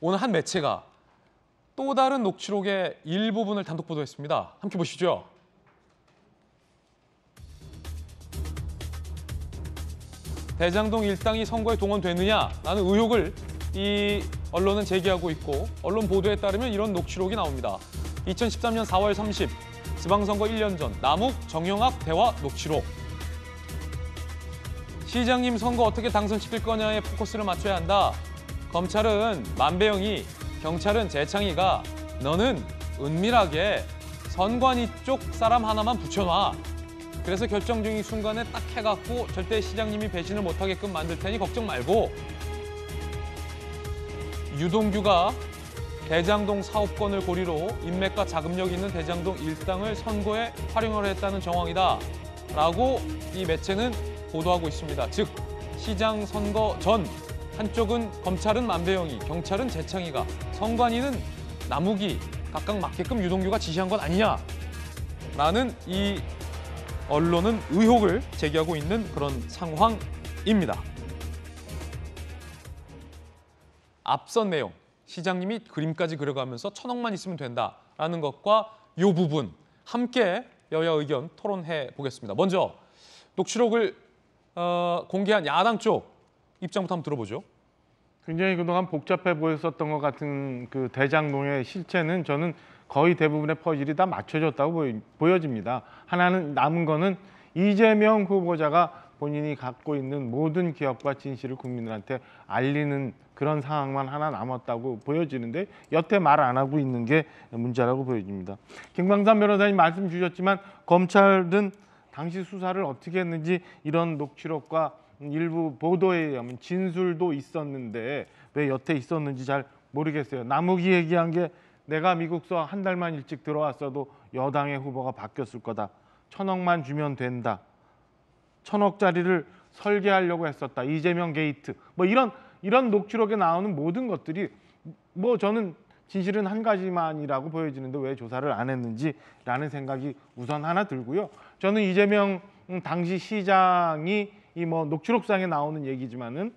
오늘 한 매체가 또 다른 녹취록의 일부분을 단독 보도했습니다. 함께 보시죠. 대장동 일당이 선거에 동원됐느냐라는 의혹을 이 언론은 제기하고 있고, 언론 보도에 따르면 이런 녹취록이 나옵니다. 2013년 4월 30, 지방선거 1년 전 남욱 정영학 대화 녹취록. 시장님 선거 어떻게 당선시킬 거냐에 포커스를 맞춰야 한다. 검찰은 만배영이, 경찰은 재창이가 너는 은밀하게 선관위 쪽 사람 하나만 붙여놔. 그래서 결정적인 순간에 딱 해갖고 절대 시장님이 배신을 못하게끔 만들 테니 걱정 말고. 유동규가 대장동 사업권을 고리로 인맥과 자금력 있는 대장동 일당을 선거에 활용을 했다는 정황이다 라고 이 매체는 보도하고 있습니다. 즉 시장 선거 전 한쪽은 검찰은 만배영이, 경찰은 재창이가, 선관위는 남욱이 각각 맞게끔 유동규가 지시한 것 아니냐라는 이 언론은 의혹을 제기하고 있는 그런 상황입니다. 앞선 내용, 시장님이 그림까지 그려가면서 1,000억만 있으면 된다라는 것과 이 부분 함께 여야 의견 토론해 보겠습니다. 먼저 녹취록을 공개한 야당 쪽 입장부터 한번 들어보죠. 굉장히 그동안 복잡해 보였었던 것 같은 그 대장동의 실체는 저는 거의 대부분의 퍼즐이 다 맞춰졌다고 보여집니다. 하나는 남은 거는 이재명 후보자가 본인이 갖고 있는 모든 기업과 진실을 국민들한테 알리는 그런 상황만 하나 남았다고 보여지는데 여태 말 안 하고 있는 게 문제라고 보여집니다. 김광삼 변호사님 말씀 주셨지만 검찰은 당시 수사를 어떻게 했는지 이런 녹취록과 일부 보도에 의하면 진술도 있었는데 왜 여태 있었는지 잘 모르겠어요. 남욱이 얘기한 게 내가 미국서 한 달만 일찍 들어왔어도 여당의 후보가 바뀌었을 거다. 1,000억만 주면 된다. 1,000억짜리를 설계하려고 했었다. 이재명 게이트. 뭐 이런 녹취록에 나오는 모든 것들이 뭐 저는 진실은 한 가지만이라고 보여지는데 왜 조사를 안 했는지라는 생각이 우선 하나 들고요. 저는 이재명 당시 시장이 이 뭐 녹취록상에 나오는 얘기지만은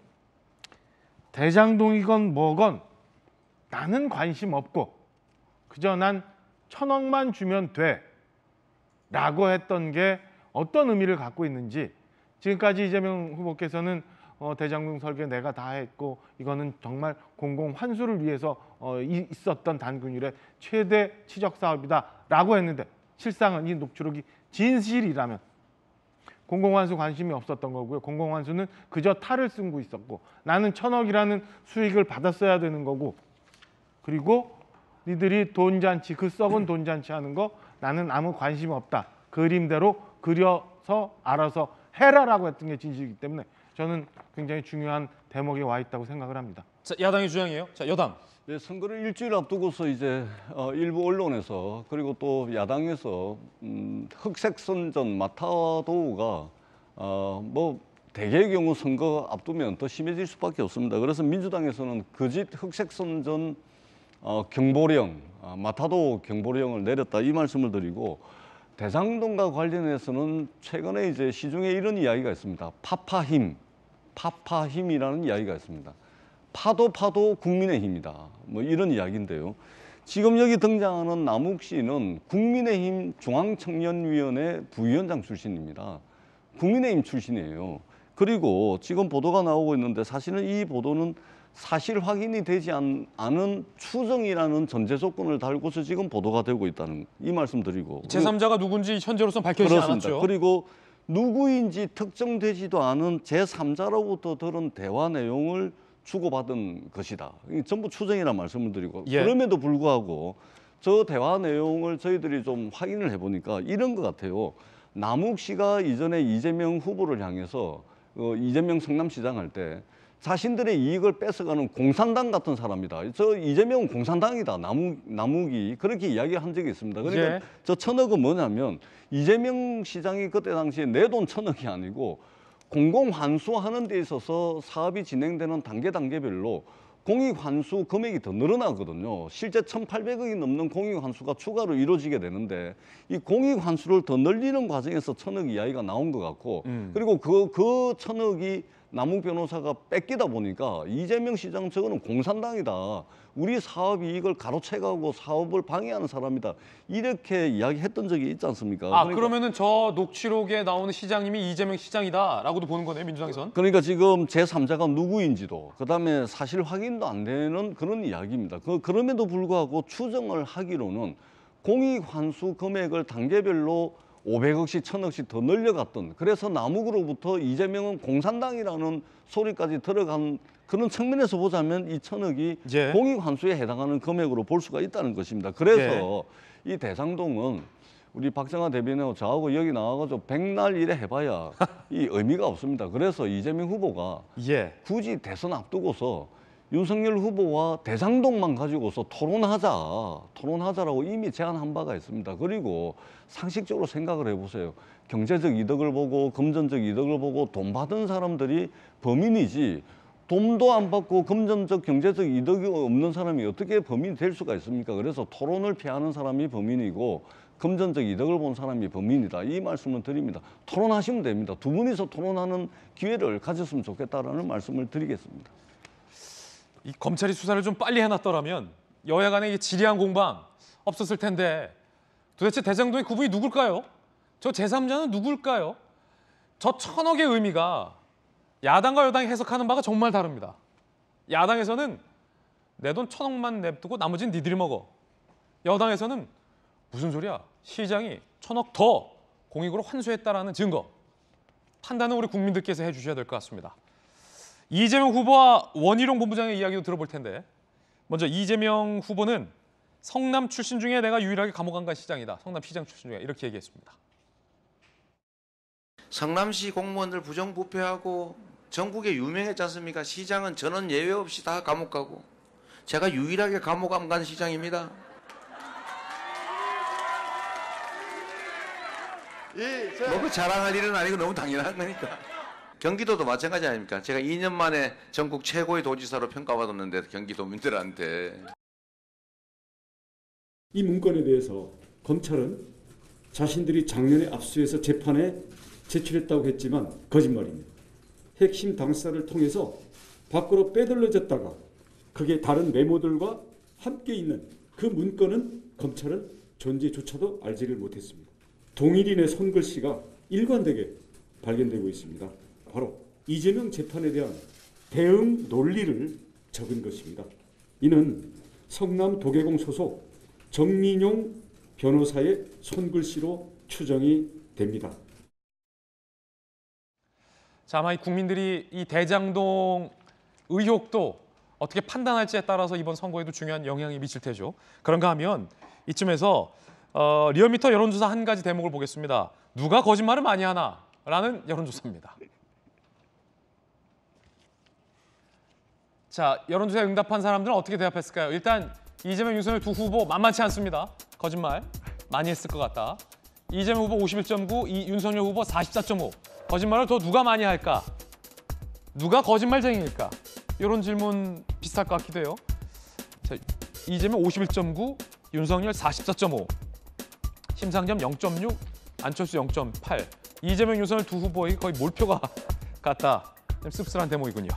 대장동이건 뭐건 나는 관심 없고 그저 난 1,000억만 주면 돼 라고 했던 게 어떤 의미를 갖고 있는지 지금까지 이재명 후보께서는 대장동 설계 내가 다 했고 이거는 정말 공공환수를 위해서 있었던 단군일의 최대 치적 사업이다 라고 했는데 실상은 이 녹취록이 진실이라면 공공환수 관심이 없었던 거고요. 공공환수는 그저 탈을 쓰고 있었고 나는 1,000억이라는 수익을 받았어야 되는 거고 그리고 니들이 돈잔치 그 썩은 돈잔치 하는 거 나는 아무 관심 없다. 그림대로 그려서 알아서 해라라고 했던 게 진실이기 때문에 저는 굉장히 중요한 대목에 와 있다고 생각을 합니다. 자, 야당의 주장이에요. 자, 여당. 네, 선거를 일주일 앞두고서 이제 일부 언론에서 그리고 또 야당에서 흑색 선전 마타도우가 뭐 대개의 경우 선거 앞두면 더 심해질 수밖에 없습니다. 그래서 민주당에서는 거짓 흑색 선전 경보령, 마타도우 경보령을 내렸다 이 말씀을 드리고 대장동과 관련해서는 최근에 이제 시중에 이런 이야기가 있습니다. 파파힘이라는 이야기가 있습니다. 파도 국민의힘이다. 뭐 이런 이야기인데요. 지금 여기 등장하는 남욱 씨는 국민의힘 중앙청년위원회 부위원장 출신입니다. 국민의힘 출신이에요. 그리고 지금 보도가 나오고 있는데 사실은 이 보도는 사실 확인이 되지 않은 추정이라는 전제 조건을 달고서 지금 보도가 되고 있다는 이 말씀 드리고 제3자가 누군지 현재로서는 밝혀지지 그렇습니다. 않았죠. 그리고 누구인지 특정되지도 않은 제3자로부터 들은 대화 내용을 주고받은 것이다. 전부 추정이라는 말씀을 드리고 그럼에도 불구하고 저 대화 내용을 저희들이 좀 확인을 해보니까 이런 것 같아요. 남욱 씨가 이전에 이재명 후보를 향해서 이재명 성남시장 할 때 자신들의 이익을 뺏어가는 공산당 같은 사람이다. 저 이재명은 공산당이다. 남욱이 그렇게 이야기한 적이 있습니다. 그러니까 저 1,000억은 뭐냐면 이재명 시장이 그때 당시에 내 돈 1,000억이 아니고 공공환수하는 데 있어서 사업이 진행되는 단계별로 공익환수 금액이 더 늘어나거든요. 실제 1,800억이 넘는 공익환수가 추가로 이루어지게 되는데 이 공익환수를 더 늘리는 과정에서 1,000억 이야기가 나온 것 같고 그리고 그 1,000억이 남욱 변호사가 뺏기다 보니까 이재명 시장 저거는 공산당이다. 우리 사업 이익을 가로채가고 사업을 방해하는 사람이다. 이렇게 이야기했던 적이 있지 않습니까? 아, 그러면은 저 녹취록에 나오는 시장님이 이재명 시장이다라고도 보는 거네요, 민주당에선. 그러니까 지금 제3자가 누구인지도 그다음에 사실 확인도 안 되는 그런 이야기입니다. 그럼에도 불구하고 추정을 하기로는 공익환수 금액을 단계별로 500억씩, 1000억씩 더 늘려갔던, 그래서 남욱으로부터 이재명은 공산당이라는 소리까지 들어간 그런 측면에서 보자면 이 1000억이 예. 공익환수에 해당하는 금액으로 볼 수가 있다는 것입니다. 그래서 이 대장동은 우리 박정아 대변인하고 저하고 여기 나와가지고 백날 이래 해봐야 이 의미가 없습니다. 그래서 이재명 후보가 예. 굳이 대선 앞두고서 윤석열 후보와 대장동만 가지고서 토론하자라고 이미 제안한 바가 있습니다. 그리고 상식적으로 생각을 해보세요. 경제적 이득을 보고 금전적 이득을 보고 돈 받은 사람들이 범인이지, 돈도 안 받고 금전적 경제적 이득이 없는 사람이 어떻게 범인이 될 수가 있습니까? 그래서 토론을 피하는 사람이 범인이고 금전적 이득을 본 사람이 범인이다. 이 말씀을 드립니다. 토론하시면 됩니다. 두 분이서 토론하는 기회를 가졌으면 좋겠다라는 말씀을 드리겠습니다. 이 검찰이 수사를 좀 빨리 해놨더라면 여야 간의 이 지리한 공방 없었을 텐데, 도대체 대장동의 그분이 누굴까요? 저 제3자는 누굴까요? 저 1000억의 의미가 야당과 여당이 해석하는 바가 정말 다릅니다. 야당에서는 내 돈 1000억만 냅두고 나머지는 니들이 먹어. 여당에서는 무슨 소리야? 시장이 1000억 더 공익으로 환수했다라는 증거. 판단은 우리 국민들께서 해주셔야 될 것 같습니다. 이재명 후보와 원희룡 본부장의 이야기도 들어볼 텐데, 먼저 이재명 후보는 성남 출신 중에 내가 유일하게 감옥 안 간 시장이다. 성남시장 출신 중에 이렇게 얘기했습니다. 성남시 공무원들 부정부패하고 전국에 유명했지 않습니까? 시장은 전원 예외 없이 다 감옥 가고, 제가 유일하게 감옥 안 간 시장입니다. 뭐 자랑할 일은 아니고 너무 당연한 거니까. 경기도도 마찬가지 아닙니까? 제가 2년 만에 전국 최고의 도지사로 평가받았는데 경기도민들한테. 이 문건에 대해서 검찰은 자신들이 작년에 압수해서 재판에 제출했다고 했지만 거짓말입니다. 핵심 당사를 통해서 밖으로 빼돌려졌다가 그게 다른 메모들과 함께 있는 그 문건은 검찰은 존재조차도 알지를 못했습니다. 동일인의 손글씨가 일관되게 발견되고 있습니다. 바로 이재명 재판에 대한 대응 논리를 적은 것입니다. 이는 성남 도계공 소속 정민용 변호사의 손글씨로 추정이 됩니다. 자, 아마 국민들이 이 대장동 의혹도 어떻게 판단할지에 따라서 이번 선거에도 중요한 영향이 미칠 테죠. 그런가 하면 이쯤에서 리얼미터 여론조사 한 가지 대목을 보겠습니다. 누가 거짓말을 많이 하나? 라는 여론조사입니다. 자, 여론조사에 응답한 사람들은 어떻게 대답했을까요? 일단 이재명, 윤석열 두 후보 만만치 않습니다. 거짓말 많이 했을 것 같다. 이재명 후보 51.9, 윤석열 후보 44.5. 거짓말을 더 누가 많이 할까? 누가 거짓말쟁이일까? 이런 질문 비슷할 것 같기도 해요. 자, 이재명 51.9, 윤석열 44.5, 심상정 0.6, 안철수 0.8. 이재명, 윤석열 두 후보에게 거의 몰표가 같다. 좀 씁쓸한 대목이군요.